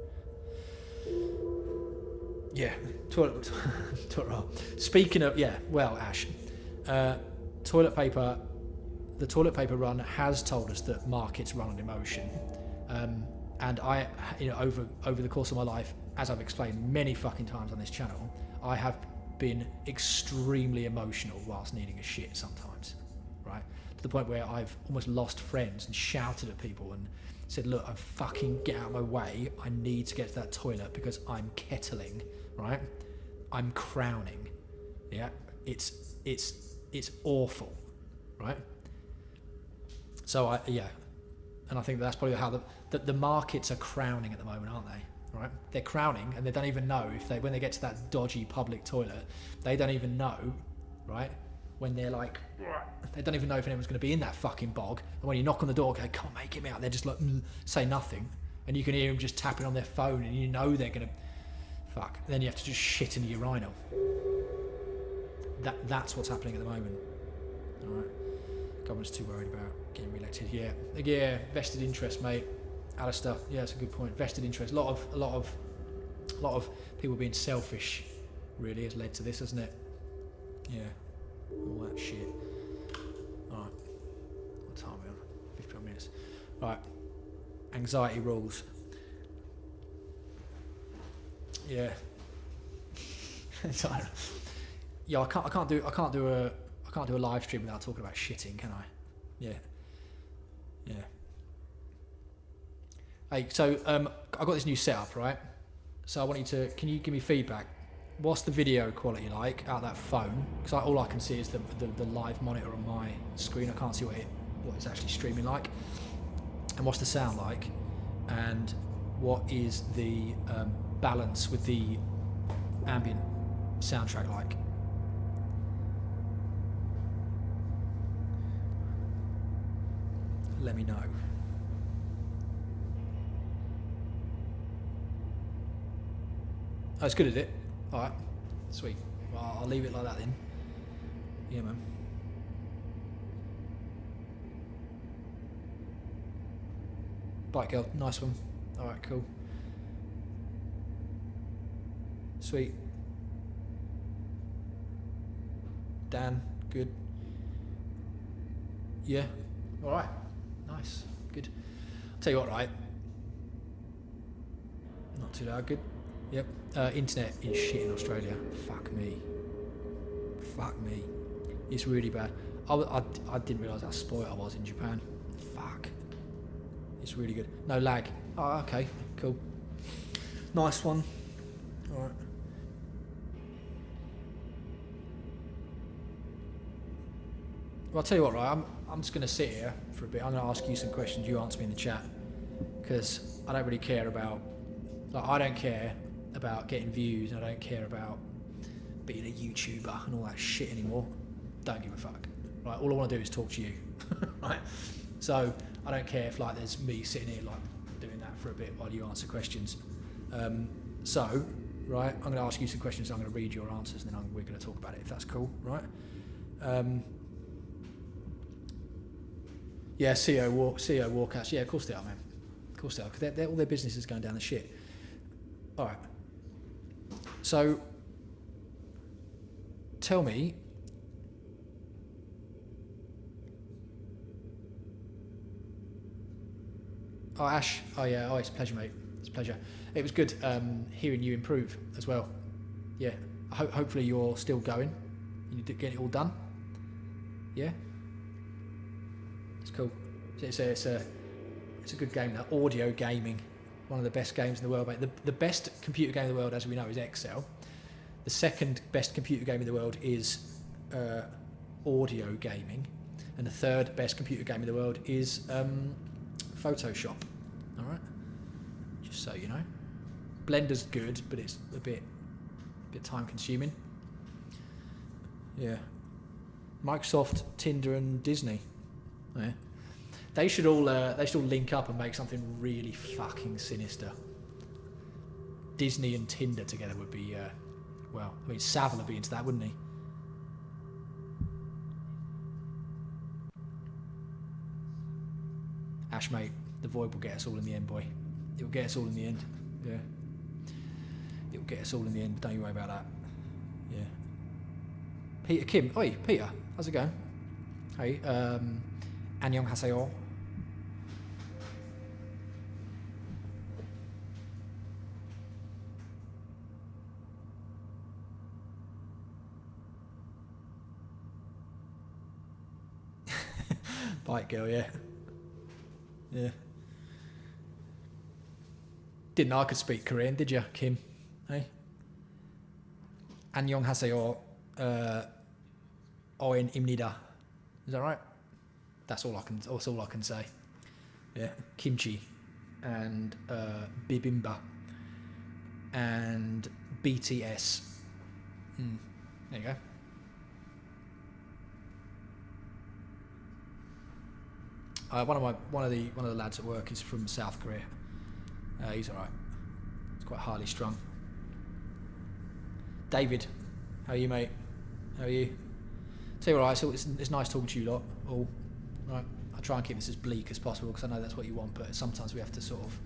Yeah, toilet roll. Speaking of, Ash, toilet paper, the toilet paper run has told us that markets run on emotion. And I, over the course of my life, as I've explained many fucking times on this channel, I have been extremely emotional whilst needing a shit sometimes, right? To the point where I've almost lost friends and shouted at people and said, look, I'm fucking get out of my way. I need to get to that toilet because I'm kettling, right? I'm crowning. Yeah, it's awful, right? So and I think that's probably how the markets are crowning at the moment, aren't they? Right? They're crowning, and they don't even know when they get to that dodgy public toilet, they don't even know, right? When they're like, they don't even know if anyone's going to be in that fucking bog. And when you knock on the door, go, come on, mate, get me out. They're just like, say nothing, and you can hear them just tapping on their phone, and you know they're going to, fuck. Then you have to just shit in the urinal. That's what's happening at the moment. All right. Government's too worried about getting re-elected. Yeah, vested interest, mate. Alistair, yeah, that's a good point. Vested interest. A lot of people being selfish really has led to this, hasn't it? Yeah, all that shit. All right, what time are we on? 51 minutes. All right, anxiety rules. Yeah. Yeah, I can't do a live stream without talking about shitting, can I? Yeah. Hey, so I got this new setup, right? So I want you to, can you give me feedback what's the video quality like out of that phone? Because all I can see is the live monitor on my screen. I can't see what it's actually streaming like. And what's the sound like? And what is the balance with the ambient soundtrack like? Let me know. Oh, it's good, is it? Alright, sweet. Well, I'll leave it like that then. Yeah, man. Bike girl, nice one. Alright, cool. Sweet. Dan, good. Yeah, alright. Nice, good. I'll tell you what, right? Not too loud, good. Yep. Internet is shit in Australia. Fuck me. Fuck me. It's really bad. I didn't realise how spoiled I was in Japan. Fuck. It's really good. No lag. Oh, okay. Cool. Nice one. Alright. Well, I'll tell you what, right? I'm just going to sit here for a bit. I'm going to ask you some questions. You answer me in the chat. Because I don't really care about... Like, I don't care about getting views. I don't care about being a YouTuber and all that shit anymore. Don't give a fuck. Right? All I want to do is talk to you. Right? So, I don't care if, like, there's me sitting here, like, doing that for a bit while you answer questions. So, right, I'm going to ask you some questions. I'm going to read your answers, and then we're going to talk about it, if that's cool, right? Yeah, CEO Warcast. Yeah, of course they are, man. Of course they are, because all their business is going down the shit. All right. So, tell me, oh, Ash. Oh, yeah. Oh, it's a pleasure, mate. It's a pleasure. It was good hearing you improve as well. Yeah. Hopefully you're still going. You get it all done. Yeah. It's cool. It's a good game. That audio gaming, one of the best games in the world, mate. The best computer game in the world, as we know, is Excel. The second best computer game in the world is audio gaming, and the third best computer game in the world is Photoshop. All right, just so you know. Blender's good, but it's a bit time consuming. Yeah. Microsoft, Tinder, and Disney. Yeah. They should all link up and make something really fucking sinister. Disney and Tinder together would be, well, I mean, Savile would be into that, wouldn't he? Ash, mate, the void will get us all in the end, boy. It will get us all in the end. Yeah. It will get us all in the end. Don't you worry about that. Yeah. Peter Kim. Oi, Peter. How's it going? Hey, 안녕하세요. Bite girl, yeah. Yeah. Didn't know I could speak Korean, did you, Kim? Hey? 안녕하세요. 오엔입니다. Is that right? That's all I can say. Yeah. Kimchi and bibimbap and BTS. There you go. One of the lads at work is from South Korea. He's alright. He's quite highly strung. David, how are you, mate? How are you? So you're alright. So it's nice talking to you lot. All right. I try and keep this as bleak as possible because I know that's what you want, but sometimes we have to sort of,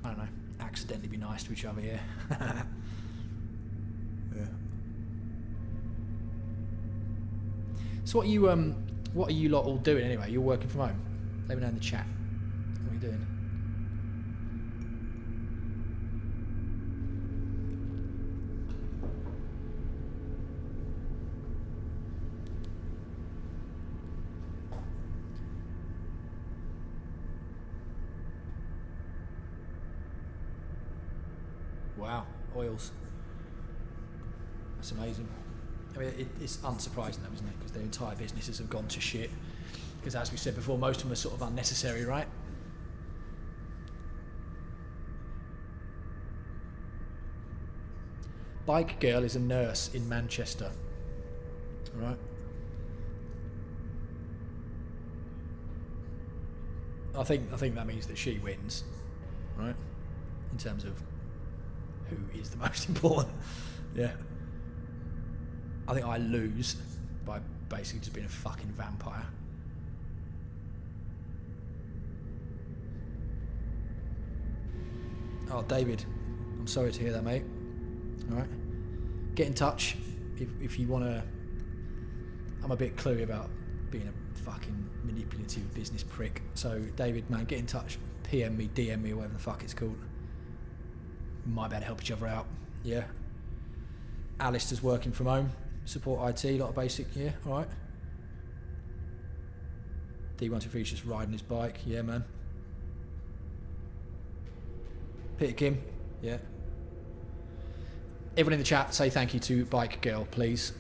I don't know, accidentally be nice to each other. Yeah. Yeah. So what are you lot all doing anyway? You're working from home. Let me know in the chat. What are you doing? Wow, oils. It's amazing. I mean, it's unsurprising though, isn't it? Because their entire businesses have gone to shit. Because as we said before, most of them are sort of unnecessary, right? Bike Girl is a nurse in Manchester. All right. I think that means that she wins, right? In terms of who is the most important. Yeah. I think I lose by basically just being a fucking vampire. Oh, David, I'm sorry to hear that, mate. All right. Get in touch if you want to. I'm a bit cluey about being a fucking manipulative business prick. So, David, man, get in touch. PM me, DM me, or whatever the fuck it's called. We might be able to help each other out. Yeah. Alistair's working from home. Support IT, a lot of basic, yeah, alright. D123's just riding his bike, yeah, man. Peter Kim, yeah. Everyone in the chat, say thank you to Bike Girl, please.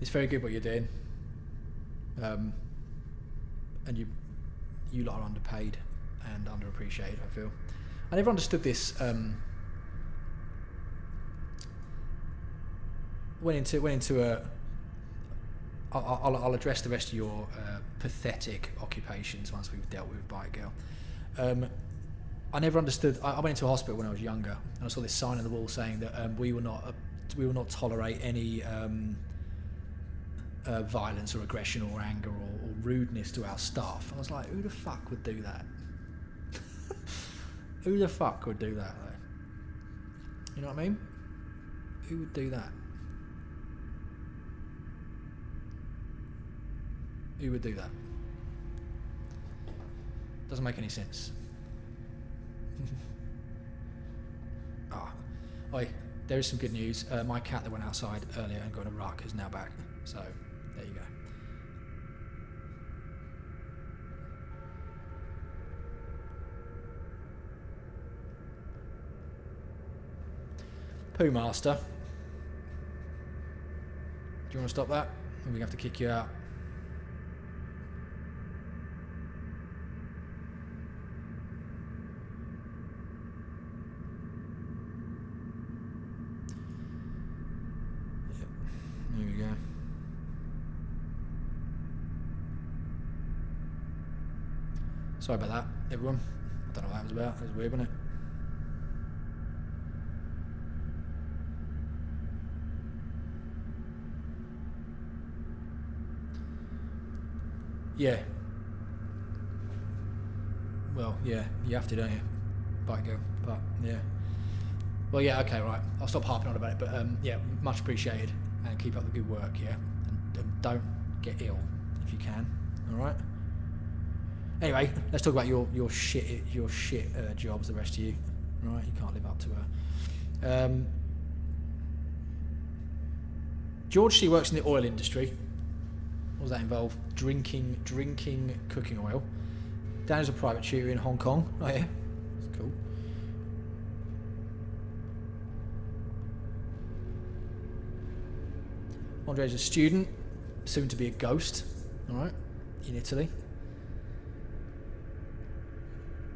It's very good what you're doing, and you lot are underpaid and underappreciated. I feel. I never understood this. Went into a. I'll address the rest of your pathetic occupations once we've dealt with Bike Girl. I never understood. I went into a hospital when I was younger, and I saw this sign on the wall saying that we will not tolerate any. Violence or aggression or anger or rudeness to our staff. I was like, who the fuck would do that? Who the fuck would do that, though? You know what I mean? Who would do that? Who would do that? Doesn't make any sense. Oi, there is some good news. My cat that went outside earlier and got a ruck is now back. So, there you go. Poo Master. Do you want to stop that? Or we have to kick you out. Yep. There we go. Sorry about that, everyone. I don't know what that was about. It was weird, wasn't it? Yeah. Well, yeah, you have to, don't you? Bike Girl, but yeah. Well, yeah, okay, right. I'll stop harping on about it, but yeah, much appreciated, and keep up the good work, yeah. And don't get ill if you can. All right. Anyway, let's talk about your shit jobs. The rest of you, all right? You can't live up to her. George C works in the oil industry. What does that involve? Drinking cooking oil. Dan is a private tutor in Hong Kong. Oh yeah, that's cool. Andre is a student, soon to be a ghost. All right, in Italy.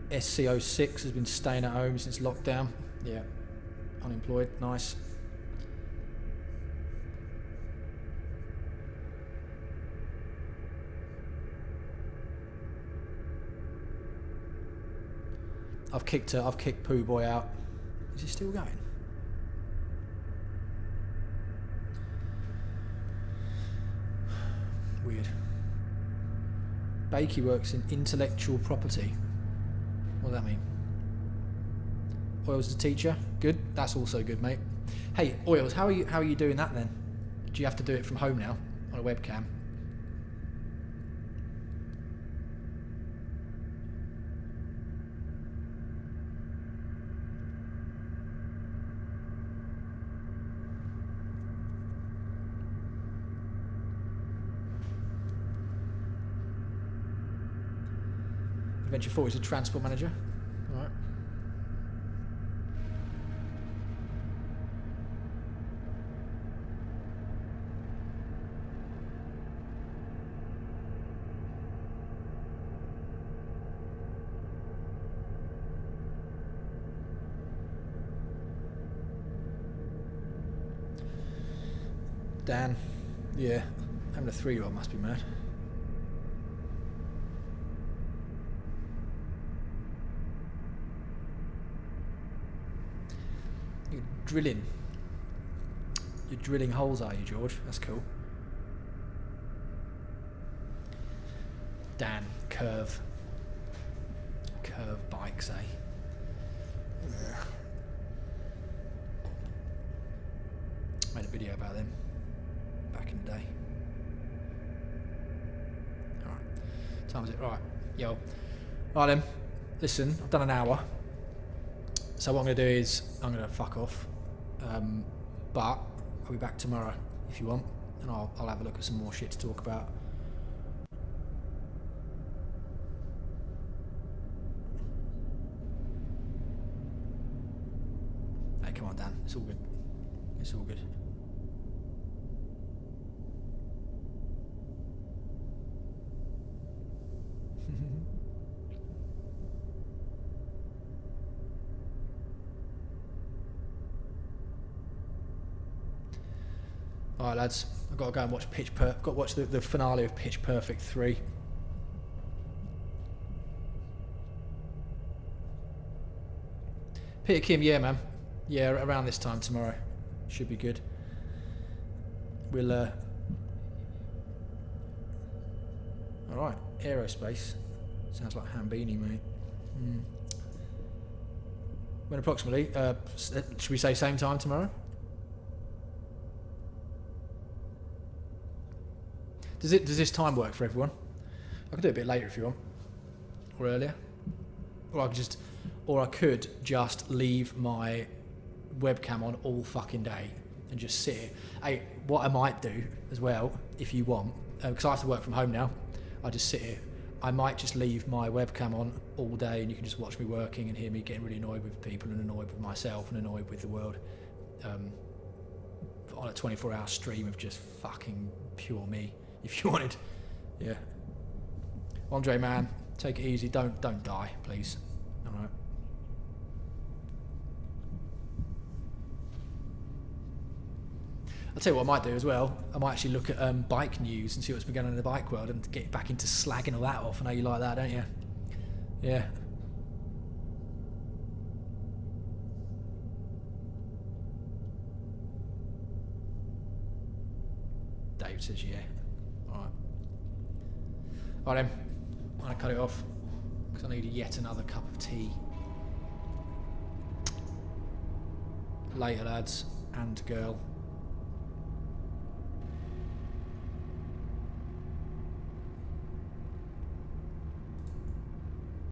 SCO6 has been staying at home since lockdown. Yeah, unemployed. Nice. I've kicked Pooh Boy out. Is he still going? Weird. Bakey works in intellectual property. What does that mean? Oils as a teacher? Good. That's also good, mate. Hey, Oils, how are you doing that then? Do you have to do it from home now on a webcam? Adventure 4 is a transport manager. All right. Dan, yeah, having a 3-year-old must be mad. You're drilling. You're drilling holes, are you, George? That's cool. Dan, curve bikes, eh? Yeah. Made a video about them back in the day. Alright. Time is it? Right. Yo. Right then. Listen, I've done an hour. So what I'm going to do is, I'm going to fuck off. But I'll be back tomorrow if you want. And I'll have a look at some more shit to talk about. Hey, come on, Dan. It's all good. It's all good. Alright lads, I've got to go and watch got to watch the finale of Pitch Perfect 3. Peter Kim, yeah man. Yeah, around this time tomorrow. Should be good. We'll alright, aerospace. Sounds like Hambini, mate. When approximately? Should we say same time tomorrow? Does this time work for everyone? I could do it a bit later if you want, or earlier, or I could just leave my webcam on all fucking day and just sit here. Hey, what I might do as well, if you want, because I have to work from home now, I just sit here. I might just leave my webcam on all day, and you can just watch me working and hear me getting really annoyed with people and annoyed with myself and annoyed with the world, on a 24-hour stream of just fucking pure me. If you wanted, yeah. Andre, man, take it easy. Don't die, please. All right. I'll tell you what I might do as well. I might actually look at bike news and see what's been going on in the bike world and get back into slagging all that off. I know you like that, don't you? Yeah. Dave says yeah. Alright then, I'm going to cut it off because I need yet another cup of tea. Later lads and girl.